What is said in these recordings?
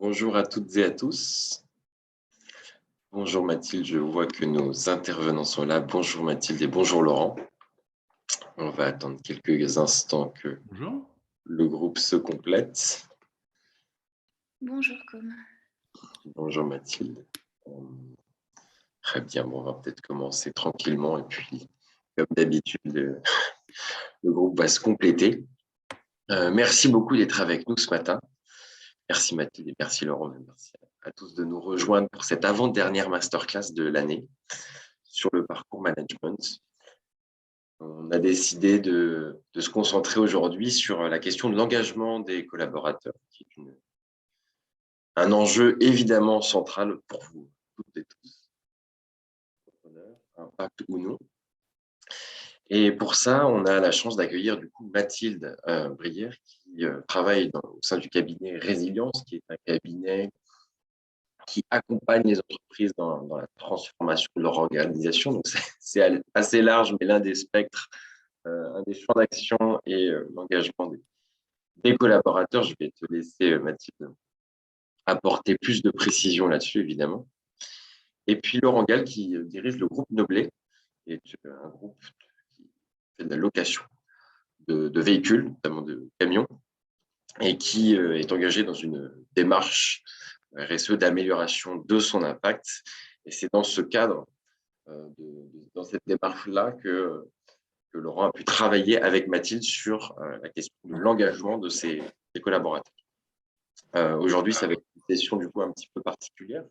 Bonjour à toutes et à tous. Bonjour Mathilde, je vois que nos intervenants sont là. Bonjour Mathilde et bonjour Laurent. On va attendre quelques instants que Bonjour. le groupe se complète. Bonjour Com. Bonjour Mathilde. Très bien, bon, on va peut-être commencer tranquillement et puis, comme d'habitude, le groupe va se compléter. Merci beaucoup d'être avec nous ce matin. Merci Mathilde et merci Laurent. Merci à tous de nous rejoindre pour cette avant-dernière masterclass de l'année sur le parcours management. On a décidé de se concentrer aujourd'hui sur la question de l'engagement des collaborateurs, qui est un enjeu évidemment central pour vous toutes et tous, impact ou non. Et pour ça, on a la chance d'accueillir du coup Mathilde Brière, qui travaille au sein du cabinet Résilience, qui est un cabinet qui accompagne les entreprises dans la transformation de leur organisation. Donc, c'est assez large, mais l'un des spectres, un des champs d'action et l'engagement des collaborateurs. Je vais te laisser, Mathilde, apporter plus de précision là-dessus, évidemment. Et puis, Laurent Gall, qui dirige le groupe Noblet, qui est un groupe qui fait de la location de véhicules, notamment de camions, et qui est engagé dans une démarche RSE d'amélioration de son impact. Et c'est dans ce cadre, dans cette démarche-là, que Laurent a pu travailler avec Mathilde sur la question de l'engagement de ses collaborateurs. Aujourd'hui, ça va être une session du coup un petit peu particulière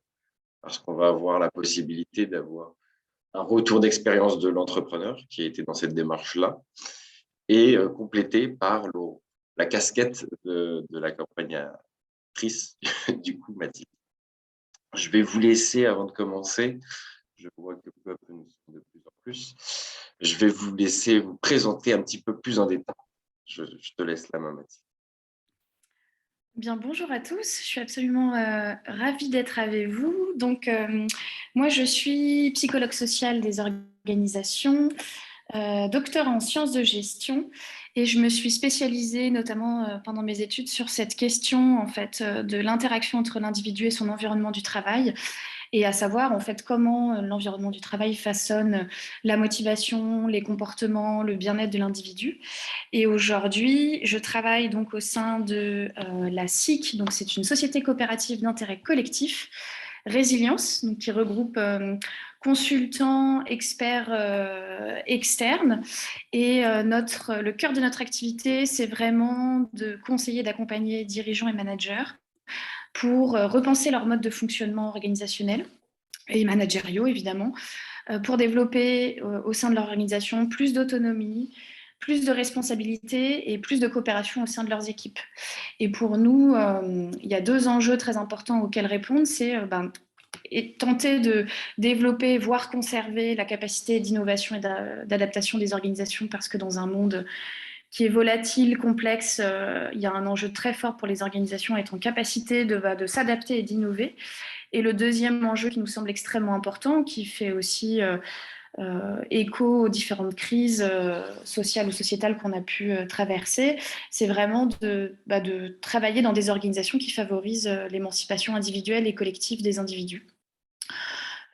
parce qu'on va avoir la possibilité d'avoir un retour d'expérience de l'entrepreneur qui a été dans cette démarche-là et complété par la casquette de l'accompagnatrice du coup Mathilde. Je vais vous laisser, avant de commencer, je vois que peu à peu nous sommes de plus en plus, je vais vous laisser vous présenter un petit peu plus en détail. Je te laisse la main, Mathilde. Bien, bonjour à tous. Je suis absolument ravie d'être avec vous. Donc, moi, je suis psychologue sociale des organisations, docteur en sciences de gestion, et je me suis spécialisée notamment pendant mes études sur cette question en fait de l'interaction entre l'individu et son environnement du travail. Et à savoir en fait comment l'environnement du travail façonne la motivation, les comportements, le bien-être de l'individu. Et aujourd'hui, je travaille donc au sein de la SIC, donc c'est une société coopérative d'intérêt collectif, Résilience, donc qui regroupe consultants, experts externes. Et le cœur de notre activité, c'est vraiment de conseiller, d'accompagner dirigeants et managers pour repenser leur mode de fonctionnement organisationnel et managériaux, évidemment, pour développer au sein de leur organisation plus d'autonomie, plus de responsabilité et plus de coopération au sein de leurs équipes. Et pour nous, il y a deux enjeux très importants auxquels répondre. C'est tenter de développer, voire conserver la capacité d'innovation et d'adaptation des organisations, parce que dans un monde qui est volatile, complexe, il y a un enjeu très fort pour les organisations à être en capacité de s'adapter et d'innover. Et le deuxième enjeu qui nous semble extrêmement important, qui fait aussi écho aux différentes crises sociales ou sociétales qu'on a pu traverser, c'est vraiment de travailler dans des organisations qui favorisent l'émancipation individuelle et collective des individus.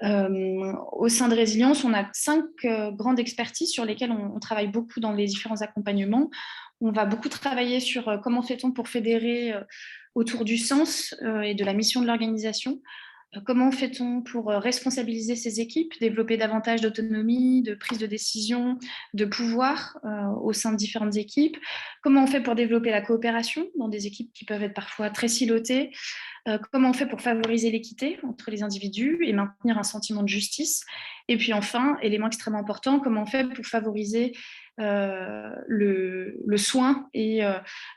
Au sein de Résilience, on a 5 grandes expertises sur lesquelles on travaille beaucoup dans les différents accompagnements. On va beaucoup travailler sur comment fait-on pour fédérer autour du sens et de la mission de l'organisation. Comment fait-on pour responsabiliser ces équipes, développer davantage d'autonomie, de prise de décision, de pouvoir au sein de différentes équipes? Comment on fait pour développer la coopération dans des équipes qui peuvent être parfois très silotées? Comment on fait pour favoriser l'équité entre les individus et maintenir un sentiment de justice? Et puis enfin, élément extrêmement important, comment on fait pour favoriser le soin et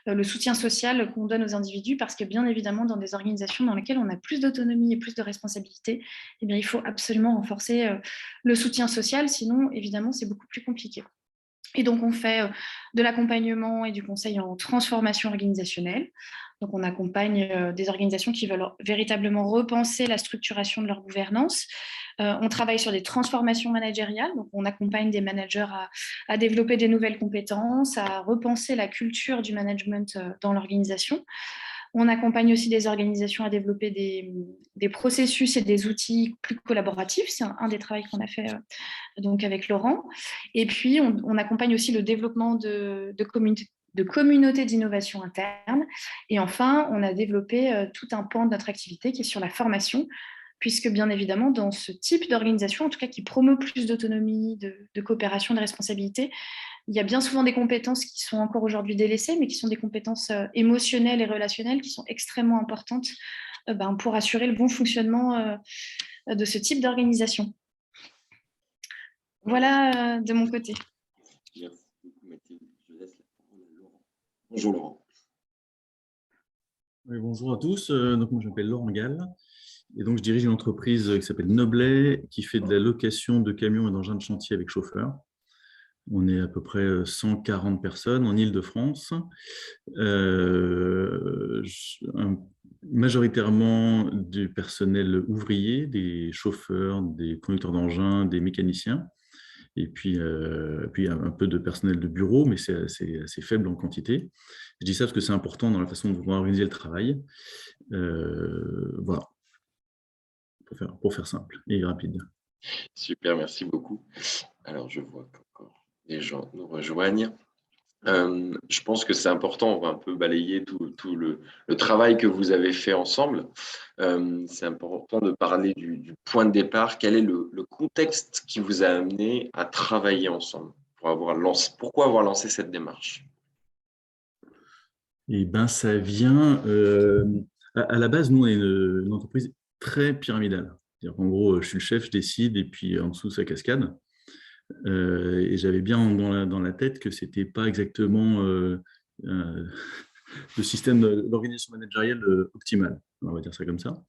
le soutien social qu'on donne aux individus, parce que bien évidemment, dans des organisations dans lesquelles on a plus d'autonomie et plus de responsabilité, eh bien, il faut absolument renforcer le soutien social, sinon évidemment c'est beaucoup plus compliqué. Et donc, on fait de l'accompagnement et du conseil en transformation organisationnelle. Donc, on accompagne des organisations qui veulent véritablement repenser la structuration de leur gouvernance. On travaille sur des transformations managériales. Donc, on accompagne des managers à développer des nouvelles compétences, à repenser la culture du management dans l'organisation. On accompagne aussi des organisations à développer des processus et des outils plus collaboratifs. C'est un des travaux qu'on a fait donc avec Laurent. Et puis, on accompagne aussi le développement de communautés d'innovation interne. Et enfin, on a développé tout un pan de notre activité qui est sur la formation, puisque bien évidemment, dans ce type d'organisation, en tout cas qui promeut plus d'autonomie, de coopération, de responsabilité, il y a bien souvent des compétences qui sont encore aujourd'hui délaissées, mais qui sont des compétences émotionnelles et relationnelles qui sont extrêmement importantes pour assurer le bon fonctionnement de ce type d'organisation. Voilà de mon côté. Merci beaucoup, Mathilde. Je laisse la parole à Laurent. Bonjour, Laurent. Oui, bonjour à tous. Donc, moi, je m'appelle Laurent Gall et donc je dirige une entreprise qui s'appelle Noblet, qui fait de la location de camions et d'engins de chantier avec chauffeur. On est à peu près 140 personnes en Île-de-France, majoritairement du personnel ouvrier, des chauffeurs, des conducteurs d'engins, des mécaniciens, et puis un peu de personnel de bureau, mais c'est assez faible en quantité. Je dis ça parce que c'est important dans la façon dont on va organiser le travail. Voilà, pour faire simple et rapide. Super, merci beaucoup. Alors, je vois qu'encore les gens nous rejoignent. Je pense que c'est important, on va un peu balayer tout le travail que vous avez fait ensemble. C'est important de parler du point de départ. Quel est le contexte qui vous a amené à travailler ensemble pourquoi avoir lancé cette démarche? Eh ben, ça vient. À la base, nous, on est une entreprise très pyramidale. En gros, je suis le chef, je décide, et puis en dessous, ça cascade. Et j'avais bien dans la tête que c'était pas exactement le système d'organisation managériale optimal. On va dire ça comme ça.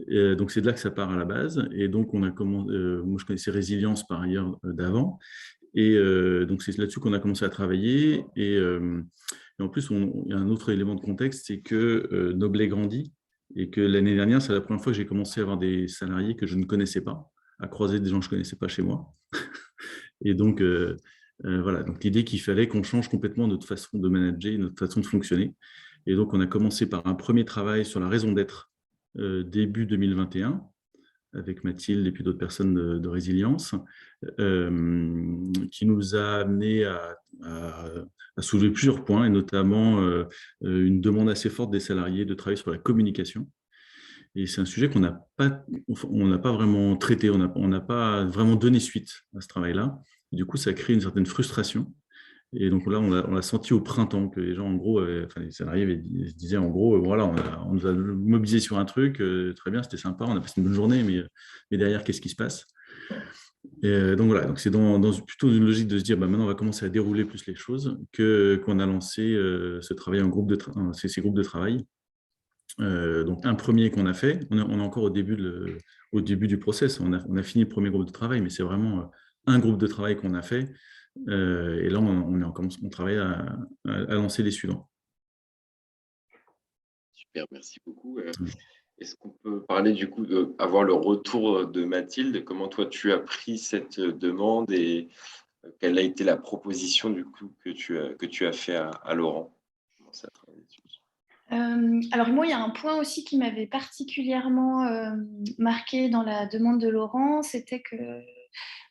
Donc, c'est de là que ça part à la base. Et donc, on a commencé. Moi, je connaissais Résilience par ailleurs d'avant. Et donc, c'est là-dessus qu'on a commencé à travailler. Et en plus, il y a un autre élément de contexte, c'est que Noblet grandit et que l'année dernière, c'est la première fois que j'ai commencé à avoir des salariés que je ne connaissais pas, à croiser des gens que je ne connaissais pas chez moi. Et donc, voilà, donc l'idée qu'il fallait qu'on change complètement notre façon de manager, notre façon de fonctionner. Et donc, on a commencé par un premier travail sur la raison d'être début 2021 avec Mathilde et puis d'autres personnes de Résilience, qui nous a amené à soulever plusieurs points, et notamment une demande assez forte des salariés de travailler sur la communication. Et c'est un sujet qu'on n'a pas vraiment traité, on n'a pas vraiment donné suite à ce travail-là. Du coup, ça crée une certaine frustration. Et donc là, on l'a senti au printemps, que les gens, en gros, les salariés se disaient, en gros, voilà, on nous a mobilisé sur un truc, très bien, c'était sympa, on a passé une bonne journée, mais derrière, qu'est-ce qui se passe? Et donc voilà, donc c'est dans plutôt une logique de se dire, maintenant, on va commencer à dérouler plus les choses, qu'on a lancé ce travail ces groupes de travail. Donc un premier qu'on a fait, on est encore au début du process, on a fini le premier groupe de travail, mais c'est vraiment un groupe de travail qu'on a fait. Et là, on travaille à lancer les suivants. Super, merci beaucoup. Est-ce qu'on peut parler du coup avoir le retour de Mathilde? Comment toi tu as pris cette demande et quelle a été la proposition du coup que tu as fait à Laurent? Alors moi, il y a un point aussi qui m'avait particulièrement marqué dans la demande de Laurent, c'était que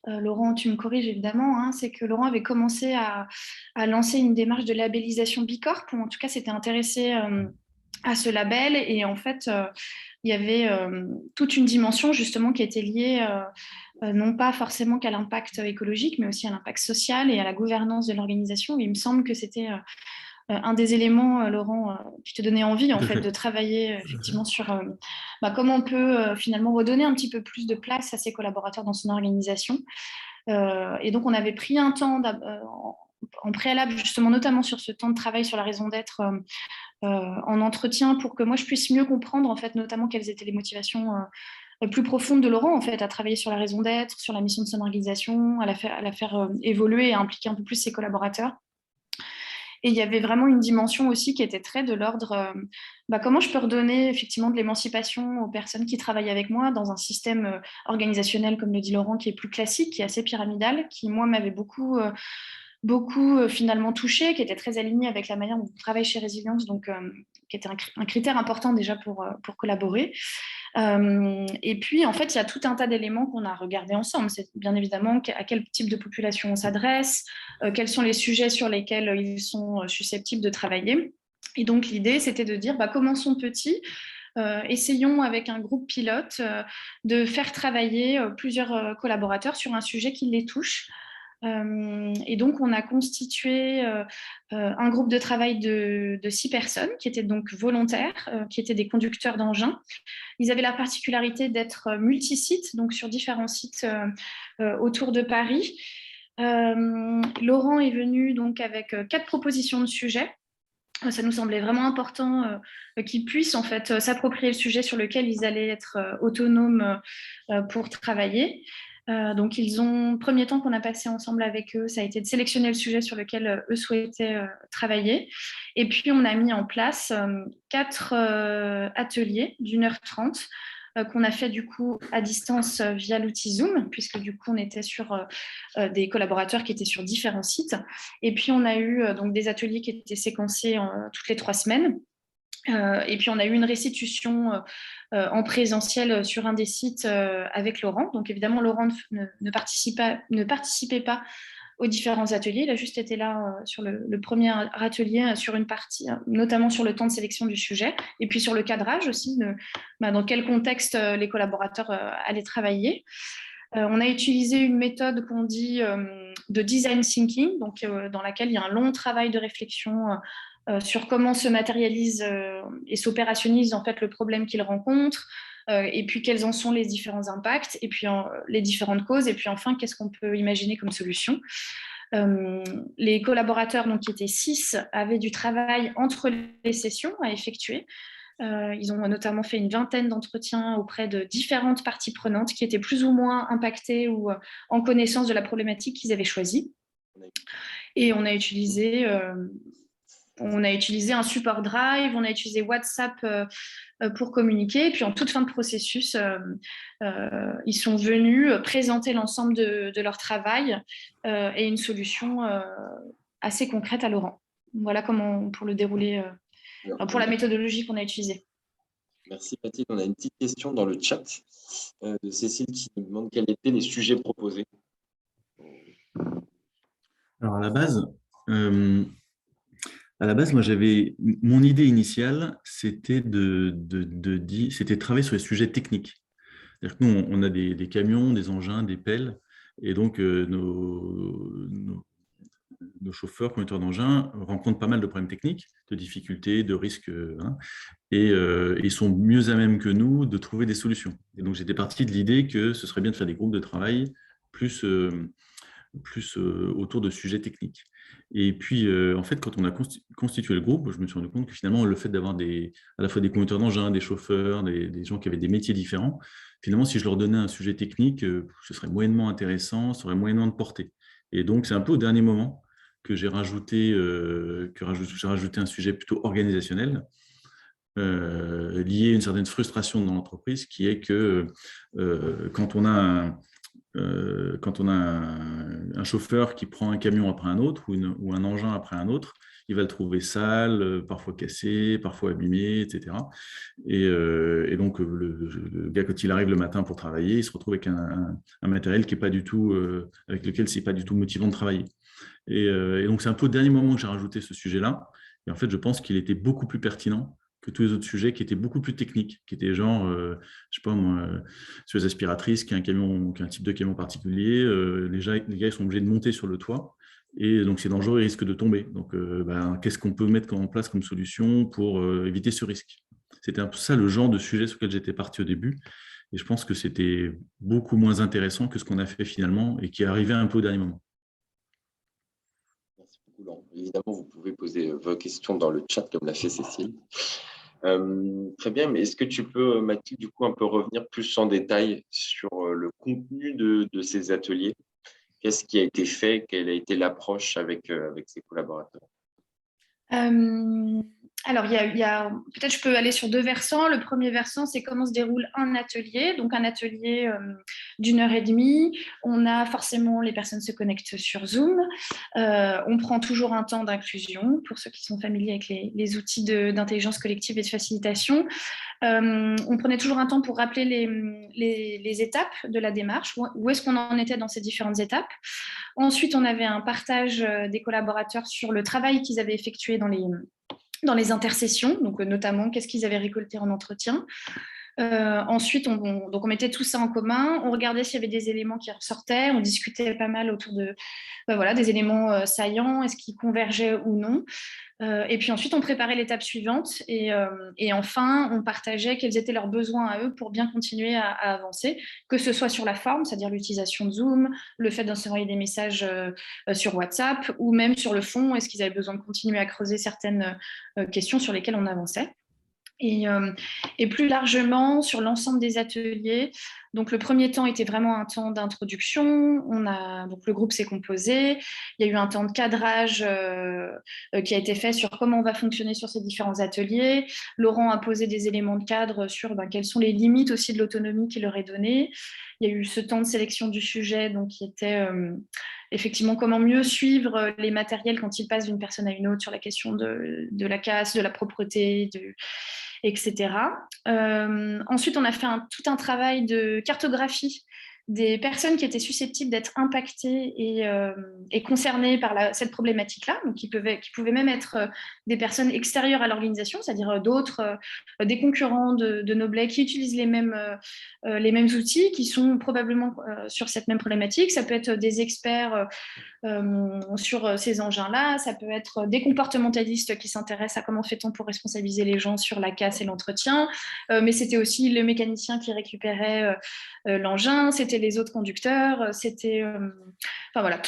Laurent, tu me corriges évidemment, hein, c'est que Laurent avait commencé à lancer une démarche de labellisation Bicorp, ou en tout cas s'était intéressé à ce label, et en fait, il y avait toute une dimension justement qui était liée non pas forcément qu'à l'impact écologique, mais aussi à l'impact social et à la gouvernance de l'organisation. Et il me semble que c'était un des éléments, Laurent, qui te donnait envie en fait de travailler effectivement sur comment on peut finalement redonner un petit peu plus de place à ses collaborateurs dans son organisation. Et donc on avait pris un temps en préalable justement, notamment sur ce temps de travail sur la raison d'être en entretien, pour que moi je puisse mieux comprendre en fait notamment quelles étaient les motivations plus profondes de Laurent en fait à travailler sur la raison d'être, sur la mission de son organisation, à la faire évoluer et à impliquer un peu plus ses collaborateurs. Et il y avait vraiment une dimension aussi qui était très de l'ordre comment je peux redonner effectivement de l'émancipation aux personnes qui travaillent avec moi dans un système organisationnel, comme le dit Laurent, qui est plus classique, qui est assez pyramidal, qui moi m'avait beaucoup finalement touché, qui était très aligné avec la manière dont on travaille chez Résilience. Donc qui était un critère important déjà pour collaborer. Et puis, en fait, il y a tout un tas d'éléments qu'on a regardés ensemble. C'est bien évidemment à quel type de population on s'adresse, quels sont les sujets sur lesquels ils sont susceptibles de travailler. Et donc, l'idée, c'était de dire, commençons petit, essayons avec un groupe pilote de faire travailler plusieurs collaborateurs sur un sujet qui les touche. Et donc, on a constitué un groupe de travail de 6 personnes qui étaient donc volontaires, qui étaient des conducteurs d'engins. Ils avaient la particularité d'être multisites, donc sur différents sites autour de Paris. Laurent est venu donc avec 4 propositions de sujets. Ça nous semblait vraiment important qu'ils puissent en fait s'approprier le sujet sur lequel ils allaient être autonomes pour travailler. Donc, premier temps qu'on a passé ensemble avec eux, ça a été de sélectionner le sujet sur lequel eux souhaitaient travailler. Et puis, on a mis en place 4 ateliers d'1h30 qu'on a fait du coup à distance via l'outil Zoom, puisque du coup, on était sur des collaborateurs qui étaient sur différents sites. Et puis, on a eu donc des ateliers qui étaient séquencés toutes les 3 semaines. Et puis, on a eu une restitution en présentiel sur un des sites avec Laurent. Donc, évidemment, Laurent ne participait pas aux différents ateliers. Il a juste été là sur le premier atelier, sur une partie, notamment sur le temps de sélection du sujet, et puis sur le cadrage aussi, dans quel contexte les collaborateurs allaient travailler. On a utilisé une méthode qu'on dit de design thinking, donc, dans laquelle il y a un long travail de réflexion sur comment se matérialise et s'opérationnise en fait le problème qu'ils rencontrent, et puis quels en sont les différents impacts, et puis les différentes causes, et puis enfin qu'est-ce qu'on peut imaginer comme solution. Les collaborateurs, donc, qui étaient 6, avaient du travail entre les sessions à effectuer. Ils ont notamment fait une vingtaine d'entretiens auprès de différentes parties prenantes qui étaient plus ou moins impactées ou en connaissance de la problématique qu'ils avaient choisie. Et on a utilisé un support Drive, on a utilisé WhatsApp pour communiquer. Et puis, en toute fin de processus, ils sont venus présenter l'ensemble de leur travail et une solution assez concrète à Laurent. Voilà comment pour le dérouler, pour la méthodologie qu'on a utilisée. Merci Mathilde. On a une petite question dans le chat de Cécile qui nous demande quels étaient les sujets proposés. Alors, à la base, moi, mon idée initiale, c'était c'était de travailler sur les sujets techniques. C'est-à-dire que nous, on a des camions, des engins, des pelles, et donc nos chauffeurs, conducteurs d'engins rencontrent pas mal de problèmes techniques, de difficultés, de risques, et ils sont mieux à même que nous de trouver des solutions. Et donc, j'étais parti de l'idée que ce serait bien de faire des groupes de travail plus autour de sujets techniques. Et puis, en fait, quand on a constitué le groupe, je me suis rendu compte que finalement, le fait d'avoir à la fois des conducteurs d'engins, des chauffeurs, des gens qui avaient des métiers différents, finalement, si je leur donnais un sujet technique, ce serait moyennement intéressant, ça aurait moyennement de portée. Et donc, c'est un peu au dernier moment que j'ai rajouté un sujet plutôt organisationnel, lié à une certaine frustration dans l'entreprise, qui est que quand on a un chauffeur qui prend un camion après un autre ou un engin après un autre, il va le trouver sale, parfois cassé, parfois abîmé, etc. Et donc, le gars, quand il arrive le matin pour travailler, il se retrouve avec un matériel qui est pas du tout, avec lequel c'est pas du tout motivant de travailler. Et donc, c'est un peu au dernier moment que j'ai rajouté ce sujet-là. Et en fait, je pense qu'il était beaucoup plus pertinent que tous les autres sujets qui étaient beaucoup plus techniques, qui étaient genre, je sais pas moi, sur les aspiratrices, qui est un type de camion particulier, les gars ils sont obligés de monter sur le toit, et donc c'est dangereux, ils risquent de tomber. Donc, qu'est-ce qu'on peut mettre en place comme solution pour éviter ce risque? C'était un peu ça le genre de sujet sur lequel j'étais parti au début, et je pense que c'était beaucoup moins intéressant que ce qu'on a fait finalement, et qui est arrivé un peu au dernier moment. Merci beaucoup, Laurent. Évidemment, vous pouvez poser vos questions dans le chat comme l'a fait Cécile. Très bien, mais est-ce que tu peux, Mathilde, du coup, un peu revenir plus en détail sur le contenu de ces ateliers? Qu'est-ce qui a été fait? Quelle a été l'approche avec ses collaborateurs? Alors, peut-être je peux aller sur 2 versants. Le premier versant, c'est comment se déroule un atelier. Donc, un atelier d'1 heure et demie. On a forcément, les personnes se connectent sur Zoom. On prend toujours un temps d'inclusion pour ceux qui sont familiers avec les outils d'intelligence collective et de facilitation. On prenait toujours un temps pour rappeler les étapes de la démarche, où est-ce qu'on en était dans ces différentes étapes. Ensuite, on avait un partage des collaborateurs sur le travail qu'ils avaient effectué dans les intercessions, donc notamment qu'est-ce qu'ils avaient récolté en entretien. Ensuite, donc on mettait tout ça en commun, on regardait s'il y avait des éléments qui ressortaient, on discutait pas mal autour de voilà, des éléments saillants, est-ce qu'ils convergeaient ou non. Et puis ensuite, on préparait l'étape suivante et enfin, on partageait quels étaient leurs besoins à eux pour bien continuer à avancer, que ce soit sur la forme, c'est-à-dire l'utilisation de Zoom, le fait d'envoyer des messages sur WhatsApp, ou même sur le fond, est-ce qu'ils avaient besoin de continuer à creuser certaines questions sur lesquelles on avançait. Et plus largement sur l'ensemble des ateliers. Donc le premier temps était vraiment un temps d'introduction. Donc le groupe s'est composé. Il y a eu un temps de cadrage qui a été fait sur comment on va fonctionner sur ces différents ateliers. Laurent a posé des éléments de cadre sur quelles sont les limites aussi de l'autonomie qu'il leur est donnée. Il y a eu ce temps de sélection du sujet, donc qui était effectivement comment mieux suivre les matériels quand ils passent d'une personne à une autre sur la question de la casse, de la propreté, etc. Ensuite, on a fait tout un travail de cartographie des personnes qui étaient susceptibles d'être impactées et concernées par cette problématique-là, donc qui pouvaient même être des personnes extérieures à l'organisation, c'est-à-dire d'autres, des concurrents de Noblet qui utilisent les mêmes outils, qui sont probablement sur cette même problématique. Ça peut être des experts sur ces engins-là, ça peut être des comportementalistes qui s'intéressent à comment fait-on pour responsabiliser les gens sur la casse et l'entretien, mais c'était aussi le mécanicien qui récupérait l'engin, c'était les autres conducteurs, c'était... Enfin voilà,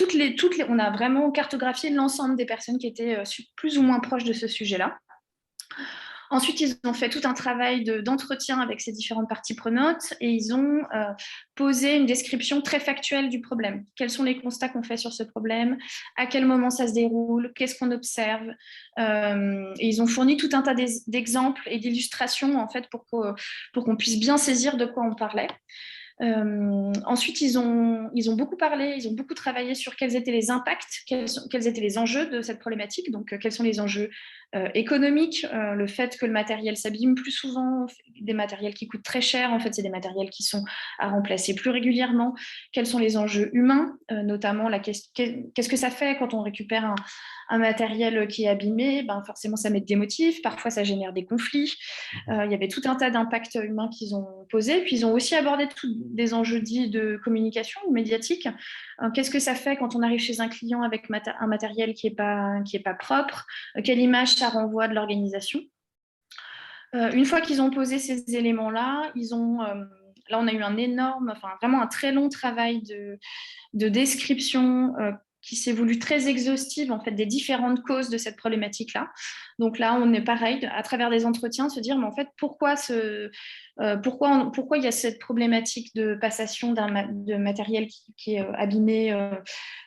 on a vraiment cartographié l'ensemble des personnes qui étaient plus ou moins proches de ce sujet-là. Ensuite, ils ont fait tout un travail d'entretien avec ces différentes parties prenantes et ils ont posé une description très factuelle du problème. Quels sont les constats qu'on fait sur ce problème? À quel moment ça se déroule? Qu'est-ce qu'on observe? Et ils ont fourni tout un tas d'exemples et d'illustrations en fait, pour qu'on puisse bien saisir de quoi on parlait. Ensuite, ils ont beaucoup parlé, ils ont beaucoup travaillé sur quels étaient les impacts, quels étaient les enjeux de cette problématique. Donc, quels sont les enjeux économiques, le fait que le matériel s'abîme plus souvent, des matériels qui coûtent très cher, en fait, c'est des matériels qui sont à remplacer plus régulièrement. Quels sont les enjeux humains, notamment qu'est-ce que ça fait quand on récupère un matériel qui est abîmé? Forcément, ça met des motifs, parfois ça génère des conflits. Il y avait tout un tas d'impacts humains qu'ils ont posés. Puis ils ont aussi abordé des enjeux dits de communication ou médiatique. Qu'est-ce que ça fait quand on arrive chez un client avec un matériel qui est pas propre? Quelle image ça renvoie de l'organisation? Une fois qu'ils ont posé ces éléments-là, là, on a eu vraiment un très long travail de description qui s'est voulu très exhaustive en fait, des différentes causes de cette problématique-là. Donc là, on est pareil, à travers des entretiens, se dire, mais en fait, pourquoi il y a cette problématique de passation de matériel qui est abîmé,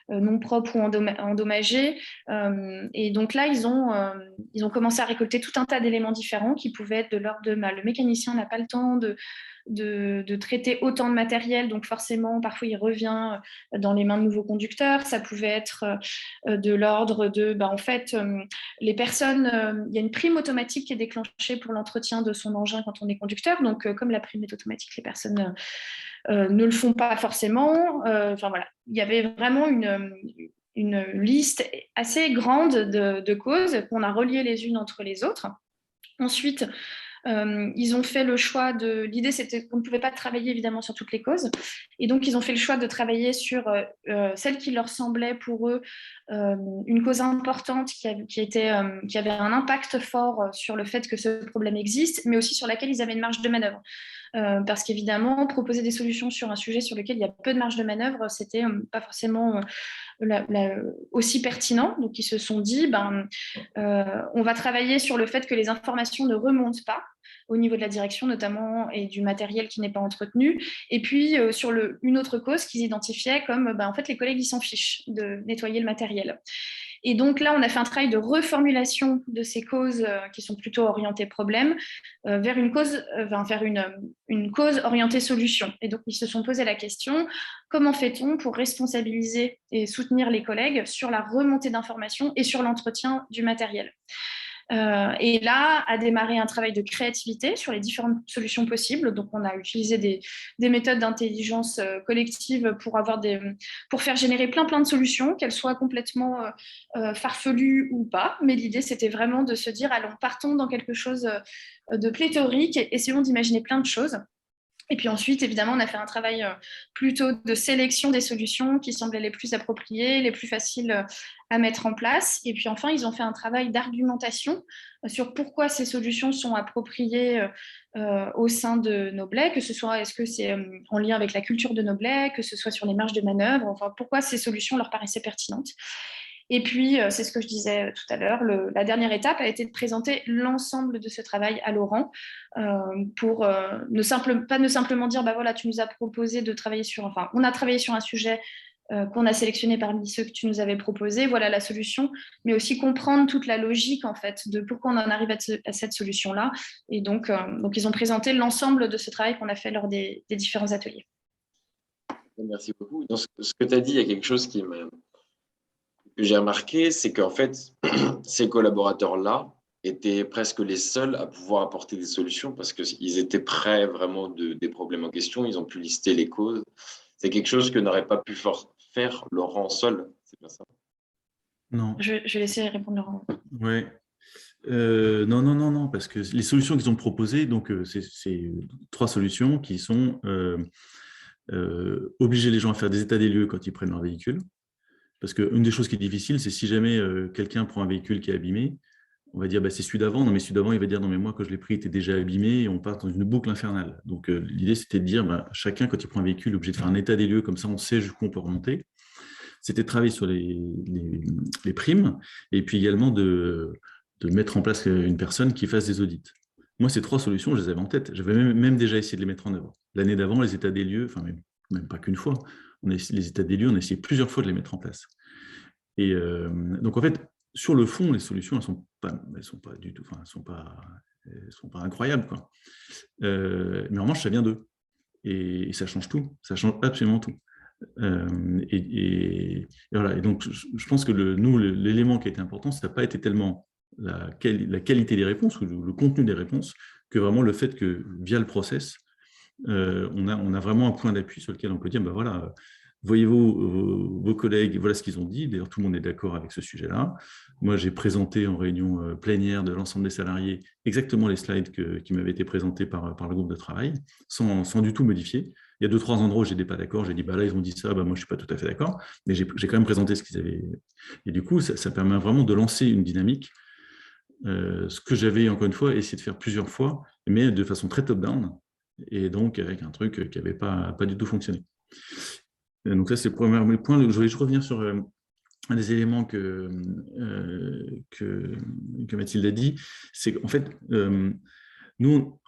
non propre ou endommagé. Et donc là, ils ont commencé à récolter tout un tas d'éléments différents qui pouvaient être de l'ordre de le mécanicien n'a pas le temps de traiter autant de matériel, donc forcément, parfois, il revient dans les mains de nouveaux conducteurs. Ça pouvait être de l'ordre de, en fait, les personnes, il y a une prime automatique qui est déclenchée pour l'entretien de son engin quand on est conducteur. Donc, comme la prime est automatique, les personnes ne le font pas forcément. Voilà, il y avait vraiment une liste assez grande de causes qu'on a reliées les unes entre les autres. Ensuite, ils ont fait le choix l'idée, c'était qu'on ne pouvait pas travailler évidemment sur toutes les causes. Et donc, ils ont fait le choix de travailler sur celle qui leur semblait pour eux une cause importante qui avait un impact fort sur le fait que ce problème existe, mais aussi sur laquelle ils avaient une marge de manœuvre. Parce qu'évidemment, proposer des solutions sur un sujet sur lequel il y a peu de marge de manœuvre, c'était pas forcément aussi pertinent. Donc, ils se sont dit, on va travailler sur le fait que les informations ne remontent pas au niveau de la direction notamment et du matériel qui n'est pas entretenu. Et puis, sur une autre cause qu'ils identifiaient comme, en fait, les collègues, ils s'en fichent de nettoyer le matériel. Et donc là, on a fait un travail de reformulation de ces causes qui sont plutôt orientées problème vers une cause, une cause orientée solution. Et donc, ils se sont posé la question, comment fait-on pour responsabiliser et soutenir les collègues sur la remontée d'informations et sur l'entretien du matériel? Et là, a démarré un travail de créativité sur les différentes solutions possibles. Donc, on a utilisé des méthodes d'intelligence collective pour faire générer plein de solutions, qu'elles soient complètement farfelues ou pas. Mais l'idée, c'était vraiment de se dire, allons, partons dans quelque chose de pléthorique et essayons d'imaginer plein de choses. Et puis ensuite, évidemment, on a fait un travail plutôt de sélection des solutions qui semblaient les plus appropriées, les plus faciles à mettre en place. Et puis enfin, ils ont fait un travail d'argumentation sur pourquoi ces solutions sont appropriées au sein de Noblet, que ce soit, est-ce que c'est en lien avec la culture de Noblet, que ce soit sur les marges de manœuvre, enfin, pourquoi ces solutions leur paraissaient pertinentes. Et puis, c'est ce que je disais tout à l'heure, la dernière étape a été de présenter l'ensemble de ce travail à Laurent pour pas ne simplement dire, bah voilà, tu nous as proposé de travailler sur, enfin, on a travaillé sur un sujet qu'on a sélectionné parmi ceux que tu nous avais proposés, voilà la solution, mais aussi comprendre toute la logique en fait de pourquoi on en arrive à cette solution-là. Et donc ils ont présenté l'ensemble de ce travail qu'on a fait lors des différents ateliers. Merci beaucoup. Dans ce que tu as dit, il y a quelque chose que j'ai remarqué, c'est qu'en fait, ces collaborateurs-là étaient presque les seuls à pouvoir apporter des solutions parce qu'ils étaient près vraiment des problèmes en question, ils ont pu lister les causes. C'est quelque chose que n'aurait pas pu faire Laurent seul, c'est bien ça? Non. Je vais laisser répondre Laurent. Ouais. Non, parce que les solutions qu'ils ont proposées, donc c'est 3 solutions qui sont obliger les gens à faire des états des lieux quand ils prennent leur véhicule. Parce qu'une des choses qui est difficile, c'est si jamais quelqu'un prend un véhicule qui est abîmé, on va dire bah, c'est celui d'avant, non mais celui d'avant, il va dire non mais moi quand je l'ai pris, il était déjà abîmé, et on part dans une boucle infernale. Donc l'idée c'était de dire bah, chacun quand il prend un véhicule est obligé de faire un état des lieux, comme ça on sait jusqu'où on peut remonter. C'était de travailler sur les primes, et puis également de mettre en place une personne qui fasse des audits. Moi, ces 3 solutions, je les avais en tête. J'avais même déjà essayé de les mettre en œuvre. L'année d'avant, les états des lieux, enfin même pas qu'une fois, les états des lieux, on a essayé plusieurs fois de les mettre en place. Et donc en fait, sur le fond, les solutions, elles sont pas du tout, enfin, elles sont pas incroyables, quoi. Mais en revanche, ça vient d'eux. Et ça change tout. Ça change absolument tout. Et voilà. Et donc, je pense que l'élément qui a été important, ça n'a pas été tellement la qualité des réponses ou le contenu des réponses que vraiment le fait que, via le process, on a vraiment un point d'appui sur lequel on peut dire, ben voilà, voyez-vous vos collègues, voilà ce qu'ils ont dit. D'ailleurs, tout le monde est d'accord avec ce sujet-là. Moi, j'ai présenté en réunion plénière de l'ensemble des salariés exactement les slides qui m'avaient été présentés par le groupe de travail, sans du tout modifier. Il y a 2-3 endroits où je n'étais pas d'accord. J'ai dit, bah là, ils ont dit ça, bah moi, je ne suis pas tout à fait d'accord. Mais j'ai quand même présenté ce qu'ils avaient. Et du coup, ça permet vraiment de lancer une dynamique. Ce que j'avais, encore une fois, essayé de faire plusieurs fois, mais de façon très top-down, et donc avec un truc qui n'avait pas du tout fonctionné. Donc ça, c'est le premier point. Je voulais juste revenir sur un des éléments que Mathilde a dit. C'est qu'en fait, nous,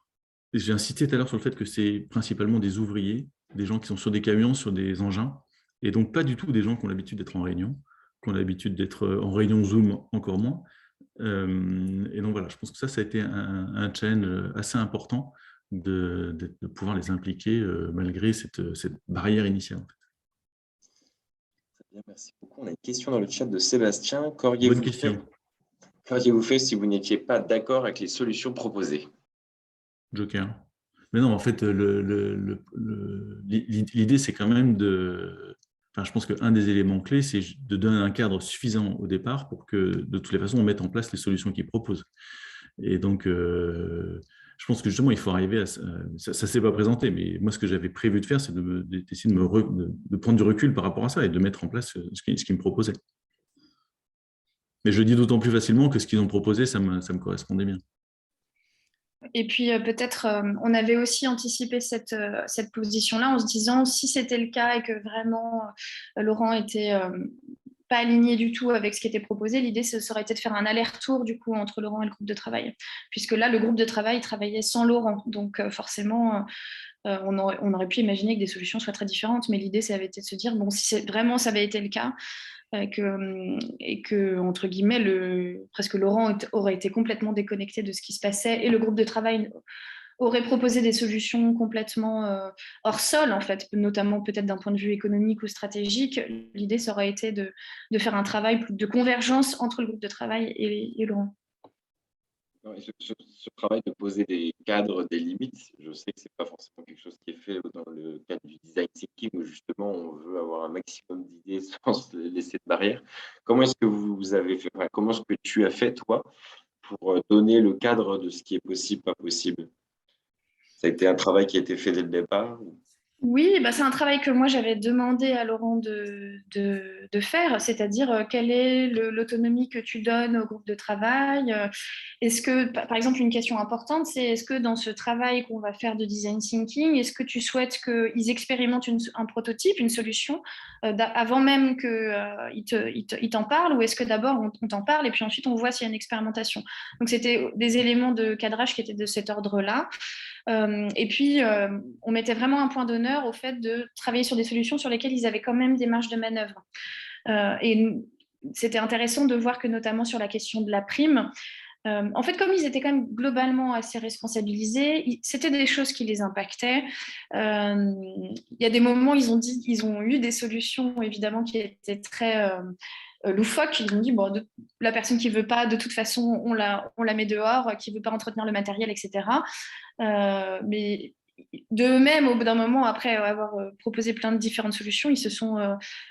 j'ai insisté tout à l'heure sur le fait que c'est principalement des ouvriers, des gens qui sont sur des camions, sur des engins, et donc pas du tout des gens qui ont l'habitude d'être en réunion, qui ont l'habitude d'être en réunion Zoom encore moins. Et donc voilà, je pense que ça a été un challenge assez important de pouvoir les impliquer malgré cette barrière initiale. En fait. Très bien, merci beaucoup. On a une question dans le chat de Sébastien. Bonne question. Qu'auriez-vous fait si vous n'étiez pas d'accord avec les solutions proposées? Joker. Mais non, en fait, l'idée, c'est quand même de... Enfin, je pense qu'un des éléments clés, c'est de donner un cadre suffisant au départ pour que, de toutes les façons, on mette en place les solutions qu'ils proposent. Et donc, je pense que justement, il faut arriver à... Ça ne s'est pas présenté, mais moi, ce que j'avais prévu de faire, c'est d'essayer de prendre du recul par rapport à ça et de mettre en place ce qu'ils me proposaient. Mais je le dis d'autant plus facilement que ce qu'ils ont proposé, ça me correspondait bien. Et puis peut-être, on avait aussi anticipé cette position-là en se disant si c'était le cas et que vraiment Laurent était pas aligné du tout avec ce qui était proposé, l'idée ça aurait été de faire un aller-retour du coup entre Laurent et le groupe de travail, puisque là le groupe de travail travaillait sans Laurent, donc forcément on aurait pu imaginer que des solutions soient très différentes, mais l'idée ça avait été de se dire bon si vraiment ça avait été le cas, et que, entre guillemets, presque Laurent aurait été complètement déconnecté de ce qui se passait et le groupe de travail aurait proposé des solutions complètement hors sol, en fait, notamment peut-être d'un point de vue économique ou stratégique. L'idée, ça aurait été de faire un travail de convergence entre le groupe de travail et Laurent. Et ce travail de poser des cadres, des limites, je sais que c'est pas forcément quelque chose qui est fait dans le cadre du design thinking où justement on veut avoir un maximum d'idées sans se laisser de barrières. Comment est-ce que vous avez fait, enfin, comment est-ce que tu as fait toi pour donner le cadre de ce qui est possible, pas possible? Ça a été un travail qui a été fait dès le départ? Oui, bah c'est un travail que moi j'avais demandé à Laurent de faire, c'est-à-dire quelle est l'autonomie que tu donnes au groupe de travail. Est-ce que, par exemple, une question importante, c'est est-ce que dans ce travail qu'on va faire de design thinking, est-ce que tu souhaites qu'ils expérimentent un prototype, une solution, avant même qu'ils t'en parlent, ou est-ce que d'abord on t'en parle et puis ensuite on voit s'il y a une expérimentation? Donc c'était des éléments de cadrage qui étaient de cet ordre-là. Et puis, on mettait vraiment un point d'honneur au fait de travailler sur des solutions sur lesquelles ils avaient quand même des marges de manœuvre. Et c'était intéressant de voir que notamment sur la question de la prime, en fait, comme ils étaient quand même globalement assez responsabilisés, c'était des choses qui les impactaient. Il y a des moments, ils ont eu des solutions évidemment qui étaient très loufoques. Ils ont dit bon, la personne qui veut pas, de toute façon, on la met dehors, qui veut pas entretenir le matériel, etc. Mais d'eux-mêmes, au bout d'un moment, après avoir proposé plein de différentes solutions, ils se sont